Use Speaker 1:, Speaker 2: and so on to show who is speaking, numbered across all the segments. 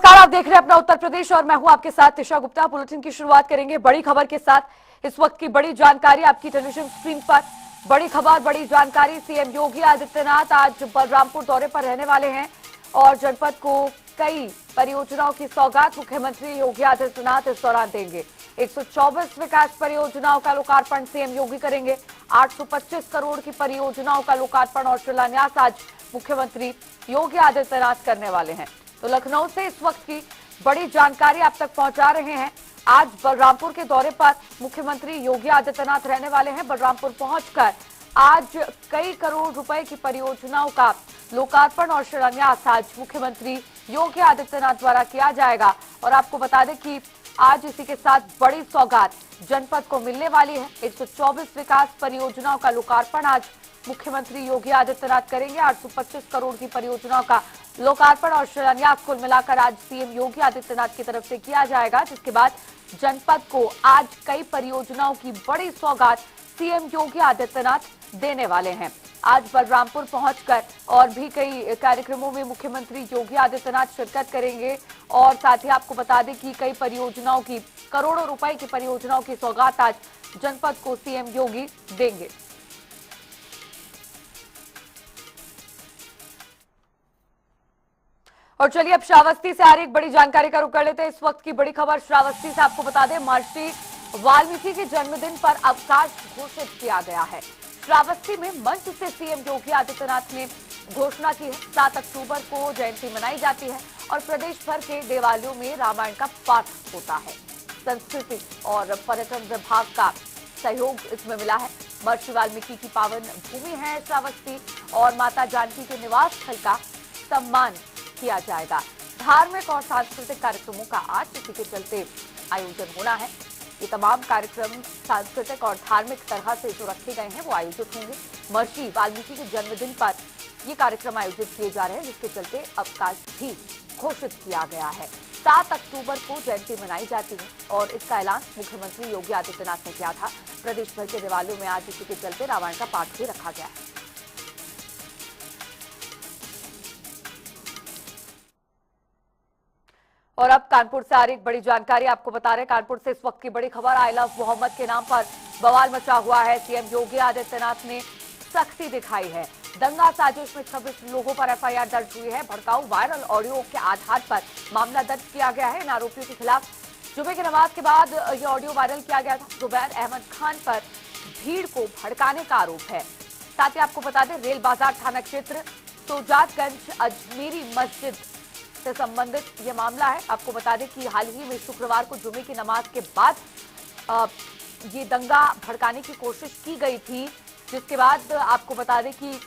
Speaker 1: नमस्कार, आप देख रहे हैं अपना उत्तर प्रदेश और मैं हूं आपके साथ दिशा गुप्ता। बुलेटिन की शुरुआत करेंगे बड़ी खबर के साथ। इस वक्त की बड़ी जानकारी आपकी टेलीविजन स्क्रीन पर। बड़ी खबर, बड़ी जानकारी। सीएम योगी आदित्यनाथ आज बलरामपुर दौरे पर रहने वाले हैं और जनपद को कई परियोजनाओं की सौगात मुख्यमंत्री योगी आदित्यनाथ इस दौरान देंगे। 124 विकास परियोजनाओं का लोकार्पण सीएम योगी करेंगे। 825 करोड़ की परियोजनाओं का लोकार्पण और शिलान्यास आज मुख्यमंत्री योगी आदित्यनाथ करने वाले हैं। तो लखनऊ से इस वक्त की बड़ी जानकारी आप तक पहुंचा रहे हैं। आज बलरामपुर के दौरे पर मुख्यमंत्री योगी आदित्यनाथ रहने वाले हैं। बलरामपुर पहुंचकर आज कई करोड़ रुपए की परियोजनाओं का लोकार्पण और शिलान्यास आज मुख्यमंत्री योगी आदित्यनाथ द्वारा किया जाएगा। और आपको बता दें कि आज इसी के साथ बड़ी सौगात जनपद को मिलने वाली है। 124 विकास परियोजनाओं का लोकार्पण आज मुख्यमंत्री योगी आदित्यनाथ करेंगे। 825 करोड़ की परियोजनाओं का लोकार्पण और शिलान्यास कुल मिलाकर आज सीएम योगी आदित्यनाथ की तरफ से किया जाएगा, जिसके बाद जनपद को आज कई परियोजनाओं की बड़ी सौगात सीएम योगी आदित्यनाथ देने वाले हैं। आज बलरामपुर पहुंचकर और भी कई कार्यक्रमों में मुख्यमंत्री योगी आदित्यनाथ शिरकत करेंगे और साथ ही आपको बता दें कि कई परियोजनाओं की, करोड़ों रुपए की परियोजनाओं की सौगात आज जनपद को सीएम योगी देंगे। और चलिए अब श्रावस्ती से आ रही एक बड़ी जानकारी का रुख कर लेते हैं। इस वक्त की बड़ी खबर श्रावस्ती से आपको बता दें, महर्षि वाल्मीकि के जन्मदिन पर अवकाश घोषित किया गया है। श्रावस्ती में मंच से सीएम योगी आदित्यनाथ ने घोषणा की है। 7 अक्टूबर को जयंती मनाई जाती है और प्रदेश भर के देवालयों में रामायण का पाठ होता है। संस्कृति और पर्यटन विभाग का सहयोग इसमें मिला है। महर्षि वाल्मीकि की पावन भूमि है श्रावस्ती और माता जानकी के निवास स्थल का सम्मान किया जाएगा। धार्मिक और सांस्कृतिक कार्यक्रमों का आज इसी के चलते आयोजन होना है। ये तमाम कार्यक्रम सांस्कृतिक और धार्मिक तरह से जो रखे गए हैं वो आयोजित होंगे। महर्षि वाल्मीकि के जन्मदिन पर ये कार्यक्रम आयोजित किए जा रहे हैं, जिसके चलते अवकाश भी घोषित किया गया है। 7 अक्टूबर को जयंती मनाई जाती है और इसका ऐलान मुख्यमंत्री योगी आदित्यनाथ ने किया था। प्रदेश भर के देवालयों में आज इसी के चलते रामायण का पाठ भी रखा गया है। और अब कानपुर से आ रही एक बड़ी जानकारी आपको बता रहे हैं। कानपुर से इस वक्त की बड़ी खबर, आई लव मोहम्मद के नाम पर बवाल मचा हुआ है। सीएम योगी आदित्यनाथ ने सख्ती दिखाई है। दंगा साजिश में 26 लोगों पर एफआईआर दर्ज हुई है। भड़काऊ वायरल ऑडियो के आधार पर मामला दर्ज किया गया है। इन आरोपियों के खिलाफ जुमे की नमाज के बाद यह ऑडियो वायरल किया गया था। जुबैर अहमद खान पर भीड़ को भड़काने का आरोप है। साथ ही आपको बता दें, रेल बाजार थाना क्षेत्र सोजातगंज अजमेरी मस्जिद से संबंधित ये मामला है। आपको बता दें कि हाल ही में शुक्रवार को जुमे की नमाज के बाद ये दंगा भड़काने की कोशिश की गई थी, जिसके बाद आपको बता दें कि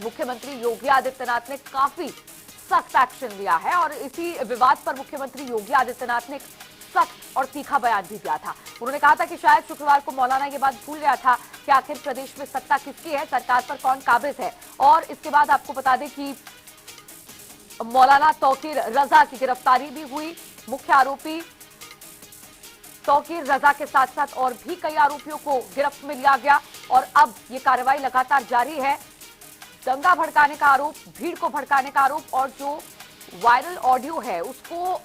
Speaker 1: मुख्यमंत्री योगी आदित्यनाथ ने काफी सख्त एक्शन लिया है और इसी विवाद पर मुख्यमंत्री योगी आदित्यनाथ ने सख्त और तीखा बयान भी दिया था। उन्होंने कहा था कि शायद शुक्रवार को मौलाना ये बात भूल गया था कि आखिर प्रदेश में सत्ता किसकी है, सरकार पर कौन काबिज है। और इसके बाद आपको बता दें कि मौलाना तौकीर रजा की गिरफ्तारी भी हुई। मुख्य आरोपी तौकीर रजा के साथ साथ और भी कई आरोपियों को गिरफ्त में लिया गया और अब ये कार्रवाई लगातार जारी है। दंगा भड़काने का आरोप, भीड़ को भड़काने का आरोप और जो वायरल ऑडियो है उसको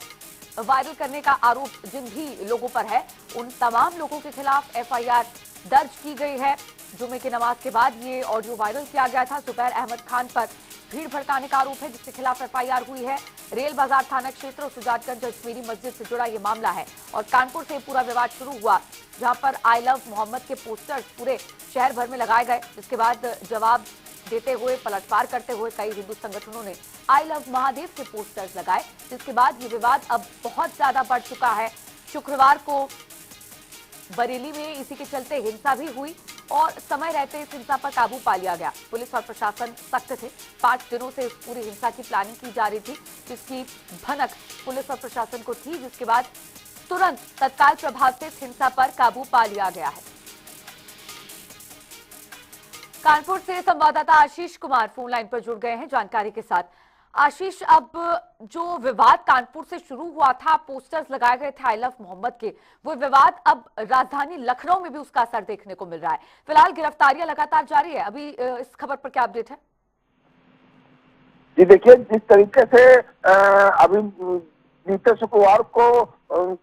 Speaker 1: वायरल करने का आरोप जिन भी लोगों पर है, उन तमाम लोगों के खिलाफ एफआईआर दर्ज की गई है। जुमे की नमाज के बाद ये ऑडियो वायरल किया गया था। जुबैर अहमद खान पर भीड़ भड़काने का आरोप है, जिसके खिलाफ एफआईआर हुई है। रेल बाजार थाना क्षेत्र और सुजातगंज अजमेरी मस्जिद से जुड़ा ये मामला है और कानपुर से पूरा विवाद शुरू हुआ, जहां पर आई लव मोहम्मद के पोस्टर्स पूरे शहर भर में लगाए गए। जिसके बाद जवाब देते हुए, पलटवार करते हुए कई हिंदू संगठनों ने आई लव महादेव के पोस्टर्स लगाए, जिसके बाद ये विवाद अब बहुत ज्यादा बढ़ चुका है। शुक्रवार को बरेली में इसी के चलते हिंसा भी हुई और समय रहते इस हिंसा पर काबू पा लिया गया। पुलिस और प्रशासन सख्त थे। 5 दिनों से इस पूरी हिंसा की प्लानिंग की जा रही थी, जिसकी भनक पुलिस और प्रशासन को थी, जिसके बाद तुरंत तत्काल प्रभाव से इस हिंसा पर काबू पा लिया गया है। कानपुर से संवाददाता आशीष कुमार फोन लाइन पर जुड़ गए हैं जानकारी के साथ। आशीष, अब जो विवाद कानपुर से शुरू हुआ था, पोस्टर्स लगाए गए थे आई लव मोहम्मद के, वो विवाद अब राजधानी लखनऊ में भी उसका असर देखने को मिल रहा है। फिलहाल गिरफ्तारियां लगातार जारी है। अभी इस खबर पर क्या अपडेट है?
Speaker 2: जी देखिए, जिस तरीके से अभी बीते शुक्रवार को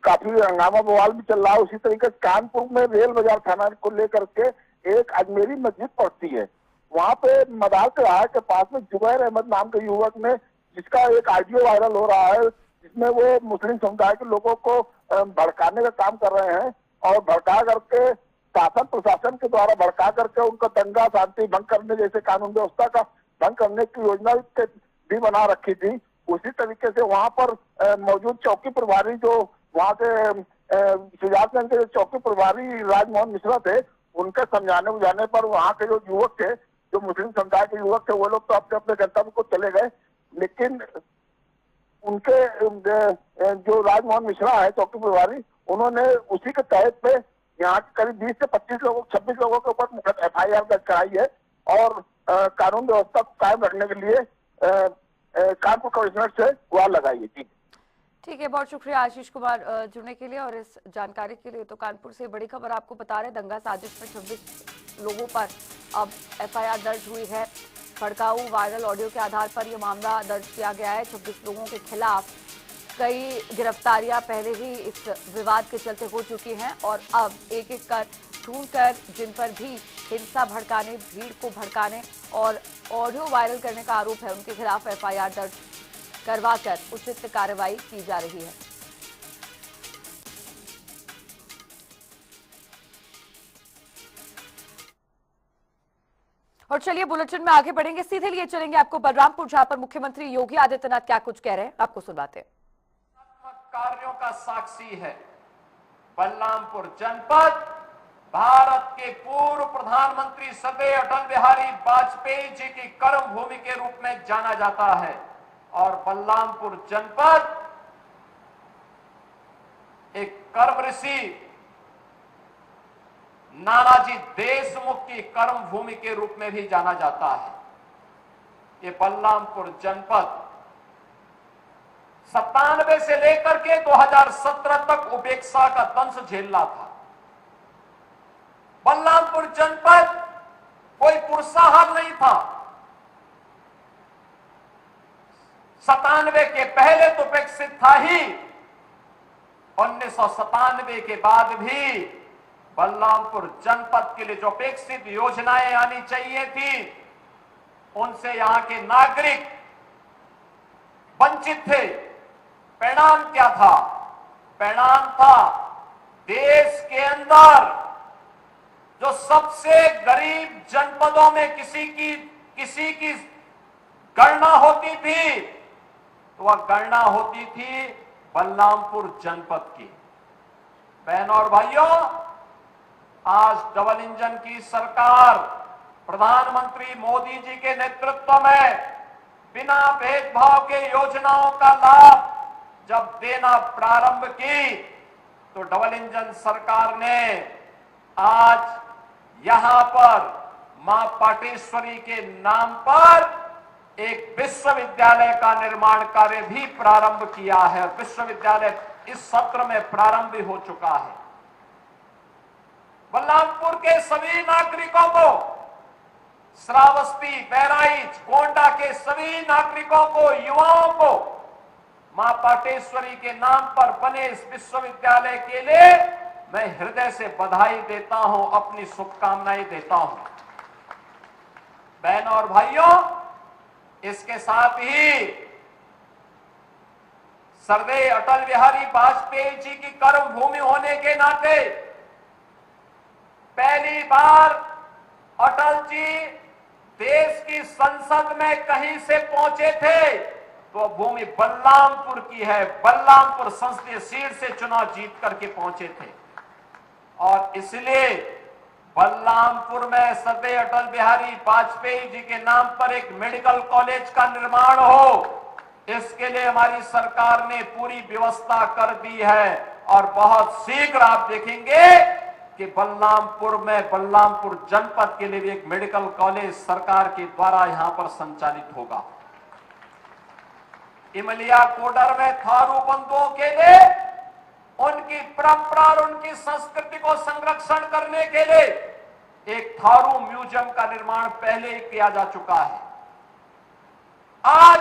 Speaker 2: काफी हंगामा बवाल भी चल रहा है, उसी तरीके से कानपुर में रेल बाजार थाना को लेकर के एक अजमेरी मस्जिद पड़ती है, वहां पे मदार चौराहे के पास में जुबैर अहमद नाम के युवक ने, जिसका एक ऑडियो वायरल हो रहा है, जिसमें वो मुस्लिम समुदाय के लोगों को भड़काने का काम कर रहे हैं और भड़का करके शासन प्रशासन के द्वारा भड़का करके उनका दंगा शांति भंग करने जैसे कानून व्यवस्था का भंग करने की योजना भी बना रखी थी। उसी तरीके से वहां पर मौजूद चौकी प्रभारी जो वहां के शुजातगंज के चौकी प्रभारी राजमोहन मिश्रा थे, उनके समझाने बुझाने पर वहां के जो युवक थे, जो मुस्लिम समुदाय के युवक थे, वो लोग तो अपने अपने गंतव्य को चले गए, लेकिन उनके जो राजमोहन मिश्रा है चौकी प्रभारी, उन्होंने उसी के तहत पे यहाँ के करीब 20 से 25 लोगों 26 लोगों के ऊपर FIR दर्ज कराई है और कानून व्यवस्था को कायम रखने के लिए कानपुर कमिश्नर से गुहार लगाई है।
Speaker 1: ठीक है, बहुत शुक्रिया आशीष कुमार जुड़ने के लिए और इस जानकारी के लिए। तो कानपुर से बड़ी खबर आपको बता रहे, दंगा साजिश में 26 लोगों पर अब FIR दर्ज हुई है। भड़काऊ वायरल ऑडियो के आधार पर यह मामला दर्ज किया गया है। 26 लोगों के खिलाफ कई गिरफ्तारियां पहले ही इस विवाद के चलते हो चुकी हैं और अब एक एक कर ढूंढकर जिन पर भी हिंसा भड़काने, भीड़ को भड़काने और ऑडियो वायरल करने का आरोप है, उनके खिलाफ FIR दर्ज करवाकर उचित कार्रवाई की जा रही है। और चलिए बुलेटिन में आगे बढ़ेंगे, सीधे लिए चलेंगे आपको बलरामपुर, जहां पर मुख्यमंत्री योगी आदित्यनाथ क्या कुछ कह रहे हैं, आपको सुनवाते हैं।
Speaker 3: कार्यों का साक्षी है। बलरामपुर जनपद भारत के पूर्व प्रधानमंत्री स्वर्गीय अटल बिहारी वाजपेयी जी की कर्म भूमि के रूप में जाना जाता है और बलरामपुर जनपद एक कर्म ऋषि नानाजी देशमुख की कर्म भूमि के रूप में भी जाना जाता है। ये बलरामपुर जनपद 97 से लेकर के 2017 तक उपेक्षा का दंश झेल रहा था। बलरामपुर जनपद कोई पुरसाहार नहीं था। 97 के पहले तो विकसित था ही, 1997 के बाद भी बलरामपुर जनपद के लिए जो विकसित योजनाएं आनी चाहिए थी, उनसे यहां के नागरिक वंचित थे। परिणाम क्या था? परिणाम था देश के अंदर जो सबसे गरीब जनपदों में किसी की गणना होती थी, तो वह गणना होती थी बलरामपुर जनपद की। बहनों और भाइयों, आज डबल इंजन की सरकार प्रधानमंत्री मोदी जी के नेतृत्व में बिना भेदभाव के योजनाओं का लाभ जब देना प्रारंभ की, तो डबल इंजन सरकार ने आज यहां पर मां पाटेश्वरी के नाम पर एक विश्वविद्यालय का निर्माण कार्य भी प्रारंभ किया है। विश्वविद्यालय इस सत्र में प्रारंभ भी हो चुका है। बलरामपुर के सभी नागरिकों को, श्रावस्ती, बहराइच, गोंडा के सभी नागरिकों को, युवाओं को मां पाटेश्वरी के नाम पर बने इस विश्वविद्यालय के लिए मैं हृदय से बधाई देता हूं, अपनी शुभकामनाएं देता हूं। बहनों और भाइयों, इसके साथ ही स्वर्गीय अटल बिहारी वाजपेयी जी की कर्म भूमि होने के नाते पहली बार अटल जी देश की संसद में कहीं से पहुंचे थे तो भूमि बलरामपुर की है। बलरामपुर संसदीय सीट से चुनाव जीत करके पहुंचे थे और इसलिए बलरामपुर में स्वर्गीय अटल बिहारी वाजपेयी जी के नाम पर एक मेडिकल कॉलेज का निर्माण हो, इसके लिए हमारी सरकार ने पूरी व्यवस्था कर दी है और बहुत शीघ्र आप देखेंगे कि बलरामपुर में, बलरामपुर जनपद के लिए भी एक मेडिकल कॉलेज सरकार के द्वारा यहां पर संचालित होगा। इमलिया कोडर में थारू बंधुओं के लिए उनकी परंपरा और उनकी संस्कृति को संरक्षण करने के लिए एक थारू म्यूजियम का निर्माण पहले ही किया जा चुका है। आज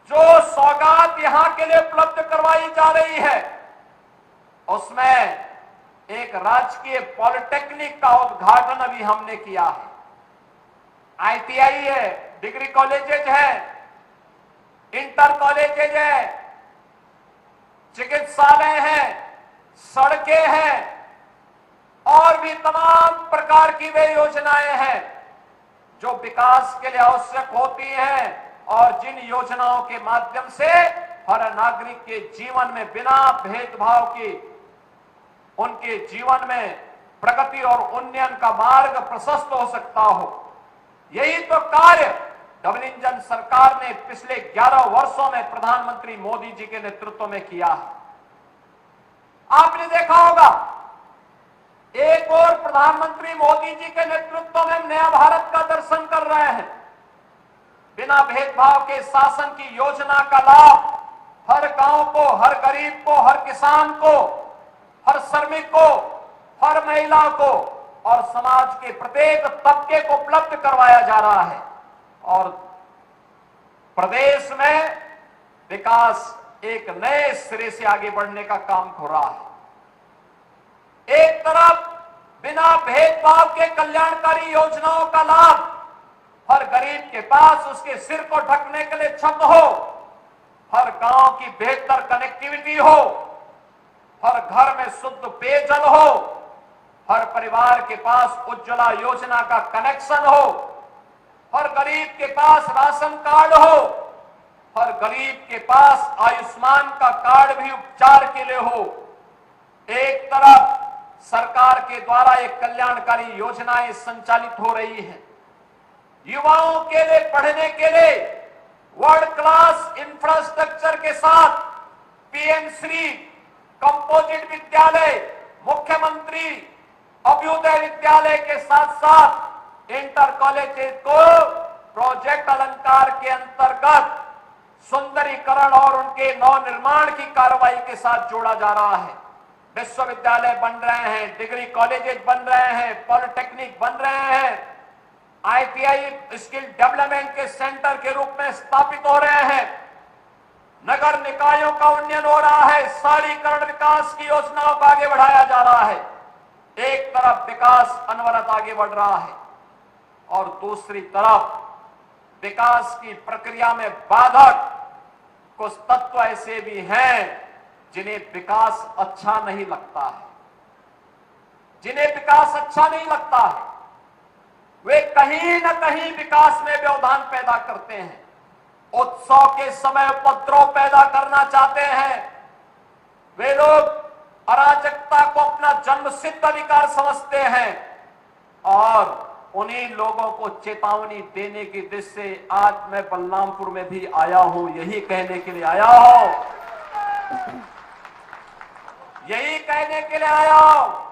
Speaker 3: जो सौगात यहां के लिए उपलब्ध करवाई जा रही है उसमें एक राजकीय पॉलिटेक्निक का उद्घाटन अभी हमने किया है। आईटीआई है, डिग्री कॉलेजेज है, इंटर कॉलेजेज है, चिकित्सालय है, सड़कें हैं और भी तमाम प्रकार की वे योजनाएं हैं जो विकास के लिए आवश्यक होती हैं और जिन योजनाओं के माध्यम से हर नागरिक के जीवन में बिना भेदभाव के उनके जीवन में प्रगति और उन्नयन का मार्ग प्रशस्त हो सकता हो। यही तो कार्य डबल इंजन सरकार ने पिछले 11 वर्षों में प्रधानमंत्री मोदी जी के नेतृत्व में किया है। आपने देखा होगा एक और प्रधानमंत्री मोदी जी के नेतृत्व में नया भारत का दर्शन कर रहे हैं। बिना भेदभाव के शासन की योजना का लाभ हर गांव को, हर गरीब को, हर किसान को, हर श्रमिक को, हर महिला को और समाज के प्रत्येक तबके को उपलब्ध करवाया जा रहा है और प्रदेश में विकास एक नए सिरे से आगे बढ़ने का काम हो रहा है। एक तरफ बिना भेदभाव के कल्याणकारी योजनाओं का लाभ हर गरीब के पास उसके सिर को ढकने के लिए छत हो, हर गांव की बेहतर कनेक्टिविटी हो, हर घर में शुद्ध पेयजल हो, हर परिवार के पास उज्ज्वला योजना का कनेक्शन हो, हर गरीब के पास राशन कार्ड हो, हर गरीब के पास आयुष्मान का कार्ड भी उपचार के लिए हो। एक तरफ सरकार के द्वारा एक कल्याणकारी योजनाएं संचालित हो रही हैं, युवाओं के लिए पढ़ने के लिए वर्ल्ड क्लास इंफ्रास्ट्रक्चर के साथ पीएम श्री कंपोजिट विद्यालय, मुख्यमंत्री अभ्युदय विद्यालय के साथ साथ इंटर कॉलेजेस को प्रोजेक्ट अलंकार के अंतर्गत सुंदरीकरण और उनके नवनिर्माण की कार्रवाई के साथ जोड़ा जा रहा है। विश्वविद्यालय बन रहे हैं, डिग्री कॉलेजेस बन रहे हैं, पॉलिटेक्निक बन रहे हैं, आईटीआई स्किल डेवलपमेंट के सेंटर के रूप में स्थापित हो रहे हैं, नगर निकायों का उन्नयन हो रहा है, शहरीकरण विकास की योजनाओं को आगे बढ़ाया जा रहा है। एक तरफ विकास अनवरत आगे बढ़ रहा है और दूसरी तरफ विकास की प्रक्रिया में बाधक कुछ तत्व ऐसे भी हैं जिन्हें विकास अच्छा नहीं लगता है, जिन्हें विकास अच्छा नहीं लगता है। वे कहीं न कहीं विकास में व्यवधान पैदा करते हैं, उत्सव के समय उपद्रव पैदा करना चाहते हैं। वे लोग अराजकता को अपना जन्मसिद्ध अधिकार समझते हैं और उन्हीं लोगों को चेतावनी देने की दृष्टि से आज मैं बलरामपुर में भी आया हूं, यही कहने के लिए आया हूं, यही कहने के लिए आया हूं।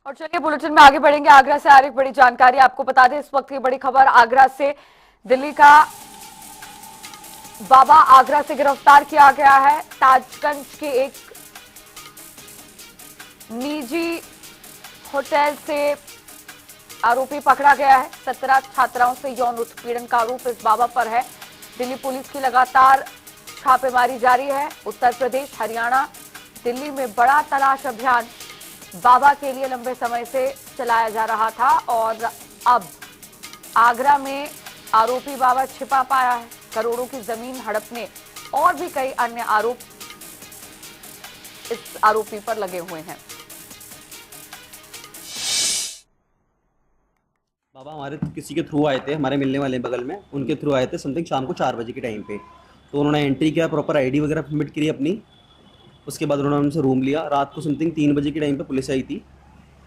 Speaker 1: और चलिए बुलेटिन में आगे बढ़ेंगे। आगरा से आ रही बड़ी जानकारी आपको बता दें, इस वक्त की बड़ी खबर आगरा से। दिल्ली का बाबा आगरा से गिरफ्तार किया गया है। ताजगंज के एक निजी होटल से आरोपी पकड़ा गया है। 17 छात्राओं से यौन उत्पीड़न का आरोप इस बाबा पर है। दिल्ली पुलिस की लगातार छापेमारी जारी है। उत्तर प्रदेश, हरियाणा, दिल्ली में बड़ा तलाश अभियान बाबा के लिए लंबे समय से चलाया जा रहा था और अब आगरा में आरोपी बाबा छिपा पाया है। करोड़ों की जमीन हड़पने और भी कई अन्य आरोप इस आरोपी पर लगे हुए हैं।
Speaker 4: बाबा हमारे किसी के थ्रू आए थे, हमारे मिलने वाले बगल में, उनके थ्रू आए थे समथिंग शाम को 4 बजे के टाइम पे। तो उन्होंने एंट्री किया, प्रॉपर आईडी वगैरह सबमिट करी अपनी। उसके बाद उन्होंने हमसे रूम लिया। रात को समथिंग 3 बजे के टाइम पे पुलिस आई थी।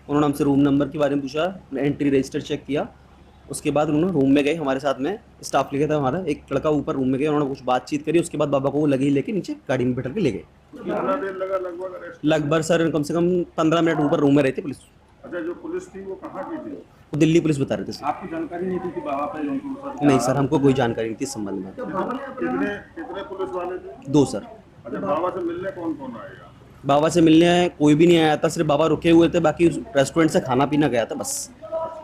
Speaker 4: उन्होंने हमसे रूम नंबर के बारे में पूछा, एंट्री रजिस्टर चेक किया। उसके बाद उन्होंने रूम में गए, हमारे साथ में स्टाफ लिखा था हमारा, एक लड़का ऊपर रूम में गए, उन्होंने कुछ बातचीत करी। उसके बाद बाबा को वो लगे ही लेके नीचे गाड़ी में बैठा के ले गए।
Speaker 5: कितना देर लगा
Speaker 4: लगभग सर कम से कम 15 मिनट ऊपर रूम में रहती पुलिस।
Speaker 5: अच्छा, जो पुलिस थी वो कहाँ की थी?
Speaker 4: वो दिल्ली पुलिस बता रहे थे सर।
Speaker 5: आपको जानकारी नहीं थी कि बाबा पे
Speaker 4: नहीं सर, हमको कोई जानकारी नहीं थी इस संबंध में।
Speaker 5: कितने पुलिस वाले थे?
Speaker 4: 2 सर।
Speaker 5: अच्छा, बाबा से मिलने कौन कौन आएगा?
Speaker 4: बाबा से मिलने कोई भी नहीं आया था, सिर्फ बाबा रुके हुए थे, बाकी रेस्टोरेंट से खाना पीना गया था बस।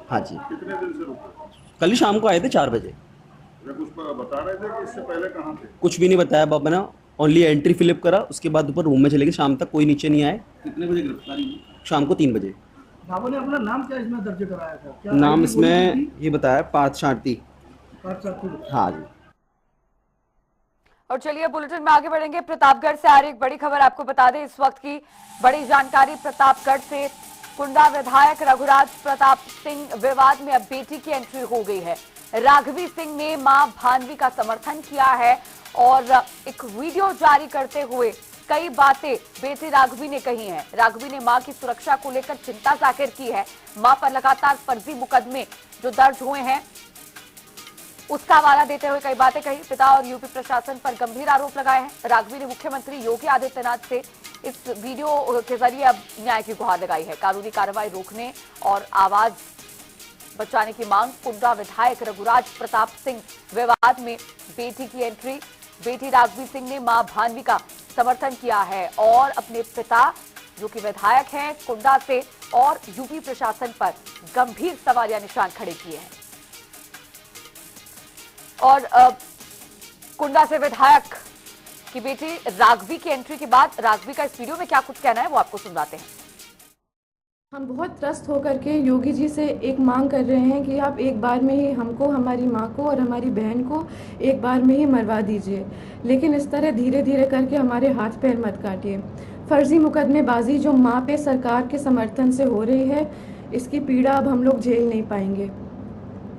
Speaker 4: हाँ जी।
Speaker 5: कितने दिन से रुके?
Speaker 4: कल ही शाम को आए थे 4 बजे।
Speaker 5: या कुछ बता रहे थे कि इससे पहले कहाँ थे?
Speaker 4: कुछ भी नहीं बताया बाबा ने, ओनली एंट्री फिलिप करा, उसके बाद ऊपर रूम में चले गए। शाम तक कोई नीचे नहीं आए।
Speaker 5: कितने बजे गिरफ्तारी हुई?
Speaker 4: शाम को 3 बजे।
Speaker 6: बाबू ने अपना नाम क्या इसमें दर्ज कराया था? क्या
Speaker 4: नाम
Speaker 6: आईडी
Speaker 4: इसमें
Speaker 6: बोली थी?
Speaker 4: ये बताया पार्थ शांति।
Speaker 6: पार्थ शांति।
Speaker 4: हाँ जी।
Speaker 1: और चलिए बुलेटिन में आगे बढ़ेंगे। प्रतापगढ़ से आ रही एक बड़ी खबर आपको बता दें, इस वक्त की बड़ी जानकारी। प्रतापगढ़ से कुंडा विधायक रघुराज प्रताप सिंह विवाद में अब बेटी की एंट्री हो गई है। राघवी सिंह ने मां भानवी का समर्थन किया है और एक वीडियो जारी करते हुए कई बातें बेटी राघवी ने कही हैं। राघवी ने मां की सुरक्षा को लेकर चिंता जाहिर की है। मां पर लगातार फर्जी मुकदमे जो दर्ज हुए हैं उसका हवाला देते हुए कई बातें कही। पिता और यूपी प्रशासन पर गंभीर आरोप लगाए हैं। राघवी ने मुख्यमंत्री योगी आदित्यनाथ से इस वीडियो के जरिए अब न्याय की गुहार लगाई है। कानूनी कार्रवाई रोकने और आवाज बचाने की मांग। कुंडा विधायक रघुराज प्रताप सिंह विवाद में बेटी की एंट्री। बेटी राघवी सिंह ने मां भानवी का समर्थन किया है और अपने पिता जो कि विधायक हैं कुंडा से और यूपी प्रशासन पर गंभीर सवालिया निशान खड़े किए हैं। और कुंडा से विधायक की बेटी राघवी की एंट्री के बाद राघवी का इस वीडियो में क्या कुछ कहना है वो आपको सुनाते हैं।
Speaker 7: हम बहुत त्रस्त होकर के योगी जी से एक मांग कर रहे हैं कि आप एक बार में ही हमको, हमारी मां को और हमारी बहन को एक बार में ही मरवा दीजिए, लेकिन इस तरह धीरे धीरे करके हमारे हाथ पैर मत काटिए। फर्जी मुकदमेबाजी जो मां पे सरकार के समर्थन से हो रही है, इसकी पीड़ा अब हम लोग झेल नहीं पाएंगे।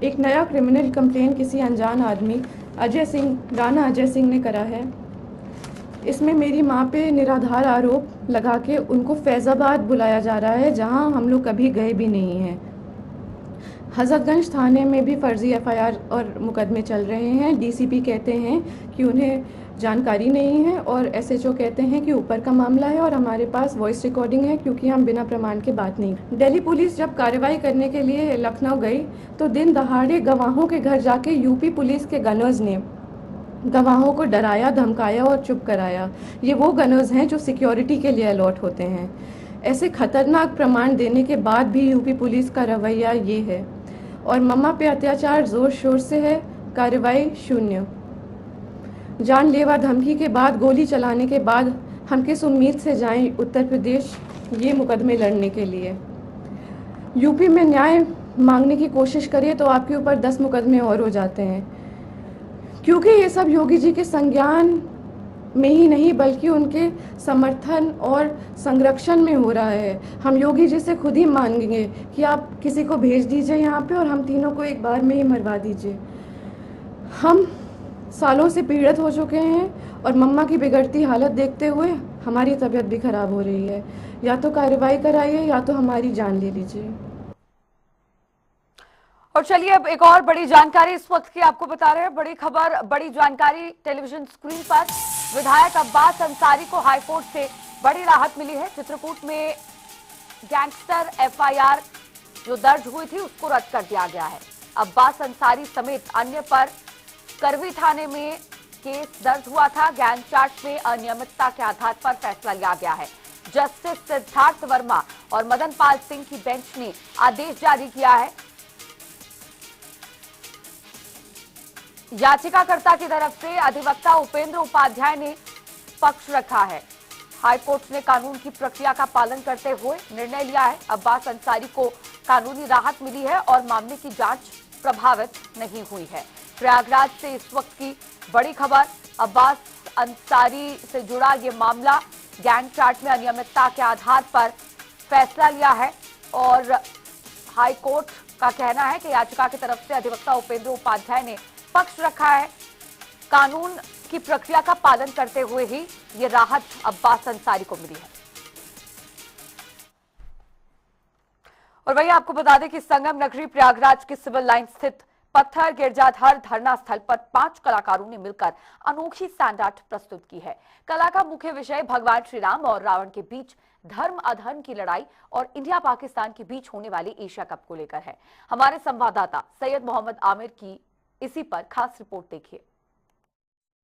Speaker 7: एक नया क्रिमिनल कंप्लेन किसी अनजान आदमी अजय सिंह, राणा अजय सिंह ने करा है। इसमें मेरी मां पे निराधार आरोप लगा के उनको फैजाबाद बुलाया जा रहा है, जहां हम लोग कभी गए भी नहीं हैं। हजरतगंज थाने में भी फर्जी एफआईआर और मुकदमे चल रहे हैं। डीसीपी कहते हैं कि उन्हें जानकारी नहीं है और एसएचओ कहते हैं कि ऊपर का मामला है और हमारे पास वॉइस रिकॉर्डिंग है क्योंकि हम बिना प्रमाण के बात नहीं। दिल्ली पुलिस जब कार्रवाई करने के लिए लखनऊ गई तो दिन दहाड़े गवाहों के घर जाके यूपी पुलिस के गनर्स ने गवाहों को डराया, धमकाया और चुप कराया। ये वो गनर्स हैं जो सिक्योरिटी के लिए अलॉट होते हैं। ऐसे खतरनाक प्रमाण देने के बाद भी यूपी पुलिस का रवैया ये है। और मम्मा पे अत्याचार जोर शोर से है, कार्रवाई शून्य। जानलेवा धमकी के बाद, गोली चलाने के बाद हम किस उम्मीद से जाएं उत्तर प्रदेश ये मुकदमे लड़ने के लिए। यूपी में न्याय मांगने की कोशिश करिए तो आपके ऊपर 10 मुकदमे और हो जाते हैं, क्योंकि ये सब योगी जी के संज्ञान में ही नहीं बल्कि उनके समर्थन और संरक्षण में हो रहा है। हम योगी जी से खुद ही मांगेंगे कि आप किसी को भेज दीजिए यहाँ पे और हम तीनों को एक बार में ही मरवा दीजिए। हम सालों से पीड़ित हो चुके हैं और मम्मा की बिगड़ती हालत देखते हुए हमारी तबीयत भी खराब हो रही है। या तो कार्रवाई कराइए या तो हमारी जान ले लीजिए।
Speaker 1: और चलिए अब एक और बड़ी जानकारी इस वक्त की आपको बता रहे हैं। बड़ी खबर, बड़ी जानकारी टेलीविजन स्क्रीन पर। विधायक अब्बास अंसारी को हाईकोर्ट से बड़ी राहत मिली है। चित्रकूट में गैंगस्टर एफआईआर जो दर्ज हुई थी उसको रद्द कर दिया गया है। अब्बास अंसारी समेत अन्य पर करवी थाने में केस दर्ज हुआ था। गैंग चार्ट में अनियमितता के आधार पर फैसला लिया गया है। जस्टिस सिद्धार्थ वर्मा और मदन पाल सिंह की बेंच ने आदेश जारी किया है। याचिकाकर्ता की तरफ से अधिवक्ता उपेंद्र उपाध्याय ने पक्ष रखा है। हाईकोर्ट ने कानून की प्रक्रिया का पालन करते हुए निर्णय लिया है। अब्बास अंसारी को कानूनी राहत मिली है और मामले की जांच प्रभावित नहीं हुई है। प्रयागराज से इस वक्त की बड़ी खबर। अब्बास अंसारी से जुड़ा ये मामला गैंग चार्ट में अनियमितता के आधार पर फैसला लिया है और हाईकोर्ट का कहना है कि याचिका की तरफ से अधिवक्ता उपेंद्र उपाध्याय ने पक्ष रखा है। कानून की प्रक्रिया का पालन करते हुए ही ये राहत अब्बास अंसारी को मिली है। और वही आपको बता दें कि संगम नगरी प्रयागराज की सिविल लाइन स्थित पत्थर गिरजाधर धरना स्थल पर 5 कलाकारों ने मिलकर अनोखी स्टैंड आर्ट प्रस्तुत की है। कला का मुख्य विषय भगवान श्री राम और रावण के बीच धर्म अधर्म की लड़ाई और इंडिया पाकिस्तान के बीच होने वाली एशिया कप को लेकर है। हमारे संवाददाता सैयद मोहम्मद आमिर की इसी पर खास रिपोर्ट देखिए।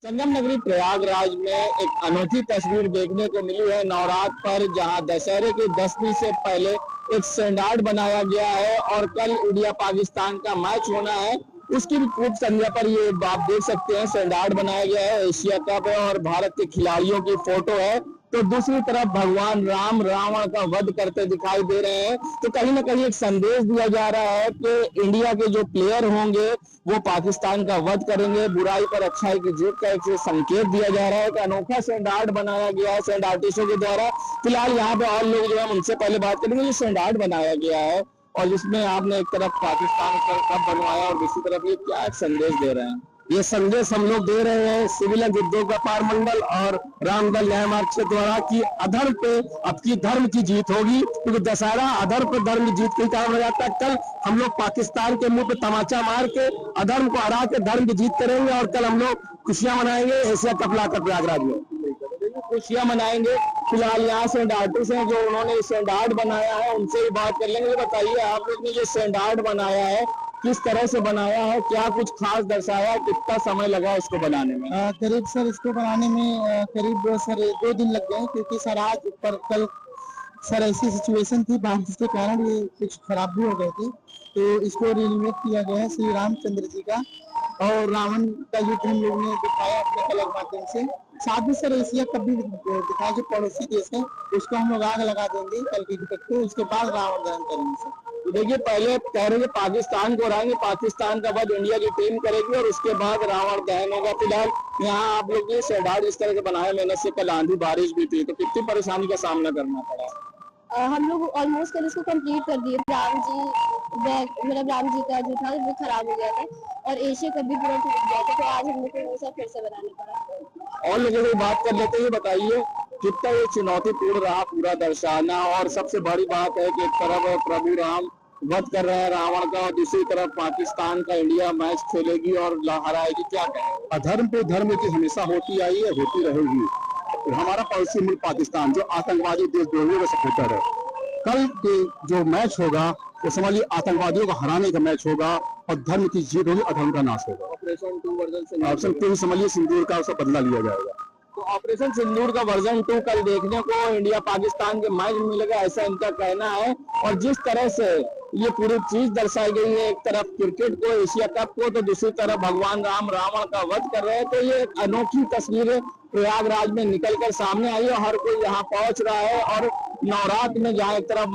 Speaker 8: संगम नगरी प्रयागराज में एक अनोखी तस्वीर देखने को मिली है नवरात्र पर, जहां दशहरे की 10 दिन से पहले एक स्टैंडर्ड बनाया गया है और कल इंडिया पाकिस्तान का मैच होना है। उसकी भी पूर्व संध्या पर ये आप देख सकते हैं स्टैंडर्ड बनाया गया है, एशिया कप है और भारत के खिलाड़ियों की फोटो है। तो दूसरी तरफ भगवान राम रावण का वध करते दिखाई दे रहे हैं। तो कहीं ना कहीं एक संदेश दिया जा रहा है कि इंडिया के जो प्लेयर होंगे वो पाकिस्तान का वध करेंगे, बुराई पर अच्छाई की जीत का एक संकेत दिया जा रहा है। कि अनोखा स्टैंडर्ड बनाया गया है स्टैंड आर्टिस्टों के द्वारा। फिलहाल यहाँ पे और लोग जो है उनसे पहले बात करेंगे। जो स्टैंडर्ड बनाया गया है और जिसमें आपने एक तरफ पाकिस्तान का कप बनवाया और दूसरी तरफ ये क्या संदेश दे रहे हैं? ये संदेश हम लोग दे रहे हैं सिविलियन युद्धों का पारमंडल और रामदल न्याय मार्ग के द्वारा कि अधर्म पे अब की धर्म की जीत होगी, क्योंकि दशहरा अधर्म पे धर्म की जीत के कारण हो जाता है। कल हम लोग पाकिस्तान के मुंह पे तमाचा मार के अधर्म को हरा के धर्म की जीत करेंगे और कल हम लोग खुशियां मनाएंगे एशिया कप लाकर प्रयागराज में खुशियां मनाएंगे। फिलहाल यहाँ से आर्टिस्ट हैं जो उन्होंने स्टैंडर्ड बनाया है, उनसे भी बात कर लेंगे। बताइए आप लोग ने जो स्टैंडर्ड बनाया है किस तरह से बनाया है, क्या कुछ खास दर्शाया, कितना समय लगा इसको बनाने में?
Speaker 9: करीब सर इसको बनाने में करीब सर 2 दिन लग गए, क्योंकि सर आज पर कल सर ऐसी सिचुएशन थी बारिश के कारण ये कुछ खराब भी हो गए थे। तो इसको रिनोवेट किया गया है श्री रामचंद्र जी का और रावण का युद्ध हम लोग ने दिखाया अपने कला के माध्यम से। साथ में सर एशिया कप भी दिखाया जो पड़ोसी देश है उसको हम लोग आग लगा देंगे कल की टिकट को, उसके बाद रावण दहन करेंगे सर।
Speaker 8: तो देखिए पहले कह रहे हैं पाकिस्तान को हराएंगे, पाकिस्तान का बाद इंडिया की टीम करेगी और उसके बाद रावण दहन होगा। फिलहाल यहाँ आप लोग ये स्टैंडर्ड इस तरह से बनाया मेहनत से, कल आंधी बारिश भी थी, तो कितनी परेशानी का सामना करना पड़ा?
Speaker 10: हम लोग ऑलमोस्ट कल इसको कंप्लीट कर दिए। राम जी का जो था वो खराब हो गया था और एशिया कप भी पूरा टूट गया था, तो आज हम लोग को वो सब फिर से बनाना पड़ा।
Speaker 8: और लोगों से बात कर लेते हैं, बताइए कितना ये चुनौतीपूर्ण रहा पूरा दर्शाना। और सबसे बड़ी बात है कि एक तरफ प्रभु राम वध कर रहे हैं रावण का और दूसरी तरफ पाकिस्तान का इंडिया मैच खेलेगी और हराएगी, क्या कहें?
Speaker 5: अधर्म पे धर्म की हमेशा होती आई है, होती रहेगी। हमारा पड़ोसी मुल्क पाकिस्तान जो आतंकवादी देशद्रोहियों का सपोर्टर है, कल के जो मैच होगा वो समझिए आतंकवादियों को हराने का मैच होगा और धर्म की जीत होगी, अधर्म का नाश होगा। ऑपरेशन 2 समझिए सिंदूर का उसका बदला लिया जाएगा।
Speaker 8: तो ऑपरेशन सिंदूर का वर्जन 2 कल देखने को इंडिया पाकिस्तान के मैच में मिलेगा, ऐसा इनका कहना है। और जिस तरह से ये पूरी चीज दर्शाई गई है, एक तरफ क्रिकेट को, एशिया कप को, तो दूसरी तरफ भगवान राम रावण का वध कर रहे हैं। तो ये एक अनोखी तस्वीर प्रयागराज में निकलकर सामने आई है। हर कोई यहाँ पहुंच रहा है और नवरात्र में जहाँ एक तरफ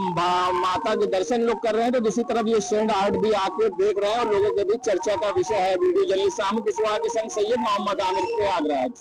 Speaker 8: माता के दर्शन लोग कर रहे हैं तो दूसरी तरफ ये स्टैंड आर्ट भी आके देख रहे हैं और लोगों के बीच चर्चा का विषय है। वीडियो जर्नलिस्ट शाम किशोर के संग सैयद मोहम्मद आमिर प्रयागराज।